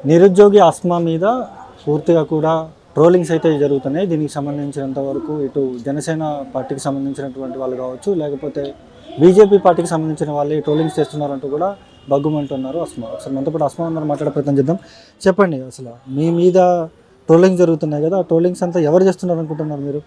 నిరుద్యోగి ఆస్మా మీద పూర్తిగా కూడా ట్రోలింగ్స్ అయితే జరుగుతున్నాయి. దీనికి సంబంధించినంత వరకు ఇటు జనసేన పార్టీకి సంబంధించినటువంటి వాళ్ళు కావచ్చు, లేకపోతే బీజేపీ పార్టీకి సంబంధించిన వాళ్ళే ట్రోలింగ్స్ చేస్తున్నారంటూ కూడా బగ్గుమంటున్నారు అస్మా. అసలు మనతో పాటు అస్మా ఉన్నారు, మాట్లాడే ప్రయత్నం చేద్దాం. చెప్పండి, అసలు మీ మీద ట్రోలింగ్స్ జరుగుతున్నాయి కదా, ఆ ట్రోలింగ్స్ అంతా ఎవరు చేస్తున్నారు అనుకుంటున్నారు మీరు?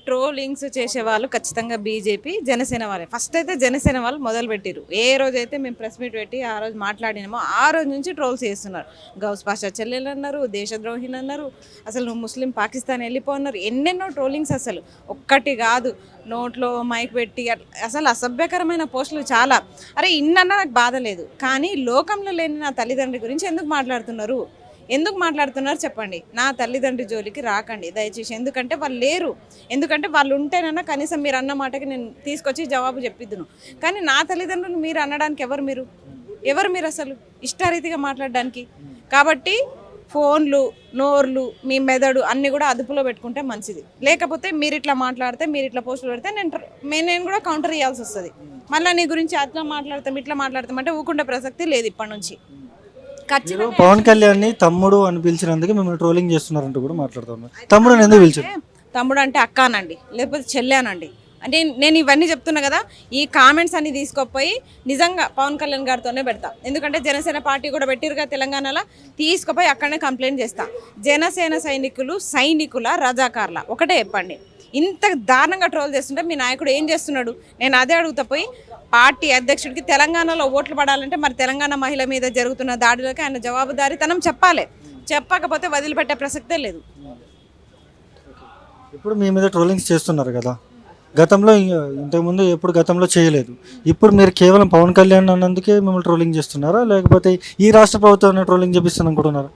ట్రోలింగ్స్ చేసేవాళ్ళు ఖచ్చితంగా బీజేపీ జనసేన వాళ్ళే. ఫస్ట్ అయితే జనసేన వాళ్ళు మొదలుపెట్టారు. ఏ రోజైతే మేము ప్రెస్ మీట్ పెట్టి ఆ రోజు మాట్లాడినామో ఆ రోజు నుంచి ట్రోల్స్ చేస్తున్నారు. గౌస్ పాషా చెల్లెలు అన్నారు, దేశద్రోహిని అన్నారు, అసలు నువ్వు ముస్లిం పాకిస్తాన్ వెళ్ళిపోన్నారు. ఎన్నెన్నో ట్రోలింగ్స్, అసలు ఒక్కటి కాదు. నోట్లో మైక్ పెట్టి అసలు అసభ్యకరమైన పోస్టులు చాలా. అరే ఇన్నన్నా నాకు బాధ లేదు, కానీ లోకంలో లేని నా తల్లిదండ్రి గురించి ఎందుకు మాట్లాడుతున్నారు? ఎందుకు మాట్లాడుతున్నారు చెప్పండి. నా తల్లిదండ్రి జోలికి రాకండి దయచేసి, ఎందుకంటే వాళ్ళు లేరు. ఎందుకంటే వాళ్ళు ఉంటేనన్నా కనీసం మీరు అన్న మాటకి నేను తీసుకొచ్చి జవాబు చెప్పిద్దును. కానీ నా తల్లిదండ్రులు మీరు అనడానికి ఎవరు మీరు అసలు ఇష్టారీతిగా మాట్లాడడానికి? కాబట్టి ఫోన్లు, నోర్లు, మీ మెదడు అన్నీ కూడా అదుపులో పెట్టుకుంటే మంచిది. లేకపోతే మీరు ఇట్లా మాట్లాడితే, మీరు ఇట్లా పోస్టులు పెడితే నేను కూడా కౌంటర్ ఇవ్వాల్సి వస్తుంది. మళ్ళీ నీ గురించి అట్లా మాట్లాడతాం ఇట్లా మాట్లాడతాం అంటే ఊకుండే ప్రసక్తి లేదు ఇప్పటి నుంచి. పవన్ కళ్యాణ్ ని తమ్ముడు అని పిలిచినందుకు మిమ్మల్ని ట్రోలింగ్ చేస్తున్నారంటూ కూడా మాట్లాడుతున్నారు. తమ్ముడు అని ఎందుకు పిలిచారు? తమ్ముడు అంటే అక్కానండి, లేకపోతే చెల్లానండి. అంటే నేను ఇవన్నీ చెప్తున్నా కదా, ఈ కామెంట్స్ అన్ని తీసుకుపోయి నిజంగా పవన్ కళ్యాణ్ గారితోనే పెడతా. ఎందుకంటే జనసేన పార్టీ కూడా పెట్టిరుగా తెలంగాణలో, తీసుకుపోయి అక్కడనే కంప్లైంట్ చేస్తా. జనసేన సైనికుల రజాకార్ల ఒకటే చెప్పండి. ఇంత దారుణంగా ట్రోల్ చేస్తుంటే మీ నాయకుడు ఏం చేస్తున్నాడు? నేను అదే అడుగుతా పోయి. పార్టీ అధ్యక్షుడికి తెలంగాణలో ఓట్లు పడాలంటే మరి తెలంగాణ మహిళ మీద జరుగుతున్న దాడులకి ఆయన జవాబుదారీతనం చెప్పాలి. చెప్పకపోతే వదిలిపెట్టే ప్రసక్తే లేదు. ఇప్పుడు మీ మీద ట్రోలింగ్స్ చేస్తున్నారు కదా, గతంలో ఇంతకుముందు ఎప్పుడు గతంలో చేయలేదు. ఇప్పుడు మీరు కేవలం పవన్ కళ్యాణ్ అన్నందుకే మిమ్మల్ని ట్రోలింగ్ చేస్తున్నారా, లేకపోతే ఈ రాష్ట్ర ప్రభుత్వాన్ని ట్రోలింగ్ చేపిస్తాను అనుకుంటున్నారా?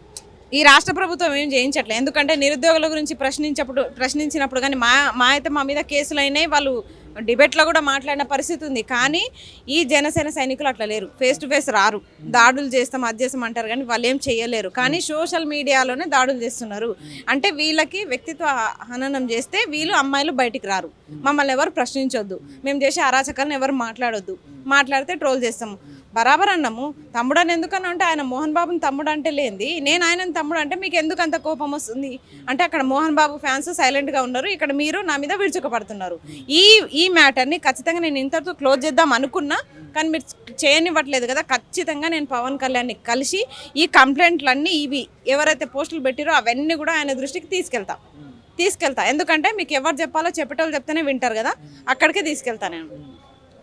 ఈ రాష్ట్ర ప్రభుత్వం ఏం చేయించట్లేదు. ఎందుకంటే నిరుద్యోగుల గురించి ప్రశ్నించినప్పుడు కానీ మా అయితే మా మీద కేసులు అయినాయి. వాళ్ళు డిబేట్లో కూడా మాట్లాడిన పరిస్థితి ఉంది. కానీ ఈ జనసేన సైనికులు అట్లా లేరు. ఫేస్ టు ఫేస్ రారు. దాడులు చేస్తాం అది చేస్తాం అంటారు, కానీ వాళ్ళు ఏం చేయలేరు. కానీ సోషల్ మీడియాలోనే దాడులు చేస్తున్నారు. అంటే వీళ్ళకి వ్యక్తిత్వ హననం చేస్తే వీళ్ళు అమ్మాయిలు బయటికి రారు. మమ్మల్ని ఎవరు ప్రశ్నించొద్దు, మేము చేసే అరాచకాలను ఎవరు మాట్లాడొద్దు. మాట్లాడితే ట్రోల్ చేస్తాము. బరాబర్ అన్నాము. తమ్ముడు అని ఎందుకన్నా అంటే ఆయన మోహన్ బాబుని తమ్ముడు అంటే లేనిది, నేను ఆయనని తమ్ముడు అంటే మీకు ఎందుకు అంత కోపం వస్తుంది? అంటే అక్కడ మోహన్ బాబు ఫ్యాన్స్ సైలెంట్గా ఉన్నారు, ఇక్కడ మీరు నా మీద విరుచుకుపడుతున్నారు. ఈ మ్యాటర్ని ఖచ్చితంగా నేను ఇంతటితో క్లోజ్ చేద్దాం అనుకున్నా, కానీ మీరు చేయనివ్వట్లేదు కదా. ఖచ్చితంగా నేను పవన్ కళ్యాణ్ని కలిసి ఈ కంప్లైంట్లన్నీ ఇవి ఎవరైతే పోస్టులు పెట్టారో అవన్నీ కూడా ఆయన దృష్టికి తీసుకెళ్తా. ఎందుకంటే మీకు ఎవరు చెప్పాలో చెప్పేటోళ్ళు చెప్తేనే వింటారు కదా, అక్కడికే తీసుకెళ్తా నేను.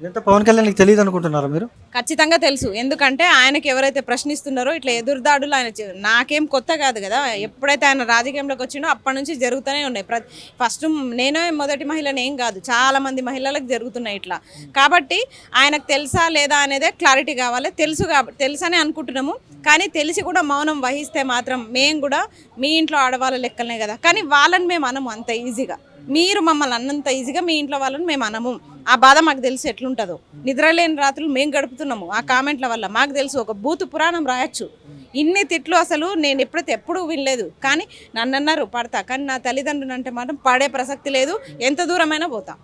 ఇదంతా పవన్ కళ్యాణ్కి తెలియదు అనుకుంటున్నారా మీరు? ఖచ్చితంగా తెలుసు. ఎందుకంటే ఆయనకి ఎవరైతే ప్రశ్నిస్తున్నారో ఇట్లా ఎదురుదాడులు ఆయన నాకేం కొత్త కాదు కదా. ఎప్పుడైతే ఆయన రాజకీయంలోకి వచ్చిండో అప్పటి నుంచి జరుగుతూనే ఉన్నాయి. ఫస్ట్ నేనే మొదటి మహిళని ఏం కాదు, చాలా మంది మహిళలకు జరుగుతున్నాయి ఇట్లా. కాబట్టి ఆయనకు తెలుసా లేదా అనేదే క్లారిటీ కావాలి. తెలుసనే అనుకుంటున్నాము, కానీ తెలిసి కూడా మౌనం వహిస్తే మాత్రం మేము కూడా మీ ఇంట్లో ఆడవాళ్ళ లెక్కలనే కదా. కానీ వాళ్ళని మేము అనము అంత ఈజీగా. మీరు మమ్మల్ని అన్నంత ఈజీగా మీ ఇంట్లో వాళ్ళని మేము అనము. ఆ బాధ మాకు తెలుసు ఎట్లుంటుందో. నిద్రలేని రాత్రులు మేము గడుపుతున్నాము ఆ కామెంట్ల వల్ల. మాకు తెలుసు, ఒక బూతు పురాణం రాయొచ్చు. ఇన్ని తిట్లు అసలు నేను ఎప్పుడూ వినలేదు. కానీ నన్నన్నారు పడతా, కానీ నా తల్లిదండ్రులు అంటే మాత్రం పడే ప్రసక్తి లేదు. ఎంత దూరమైనా పోతా.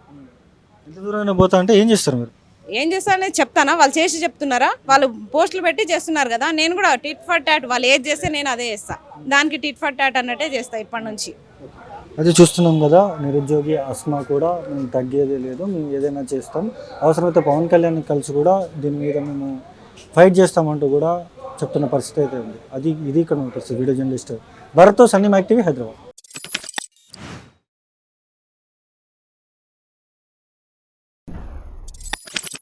అంటే ఏం చేస్తారు మీరు? ఏం చేస్తారనేది చెప్తానా? వాళ్ళు చేసి చెప్తున్నారా? వాళ్ళు పోస్టులు పెట్టి చేస్తున్నారు కదా. నేను కూడా టిట్ ఫర్ టాట్, వాళ్ళు ఏది చేస్తే నేను అదే చేస్తా. దానికి టిట్ ఫర్ టాట్ అన్నట్టే చేస్తా ఇప్పటి నుంచి. అది చూస్తున్నాం కదా, నిరుద్యోగి ఆస్మా కూడా మేము తగ్గేదే లేదు, మేము ఏదైనా చేస్తాం, అవసరమైతే పవన్ కళ్యాణ్ కలిసి కూడా దీని మీద మేము ఫైట్ చేస్తామంటూ కూడా చెప్తున్న పరిస్థితి అయితే ఉంది. ఇది ఇక్కడ ఉంటుంది. వీడియో జర్నలిస్ట్ భరత్తో సన్నీ మ్యాక్ టీవీ, హైదరాబాద్.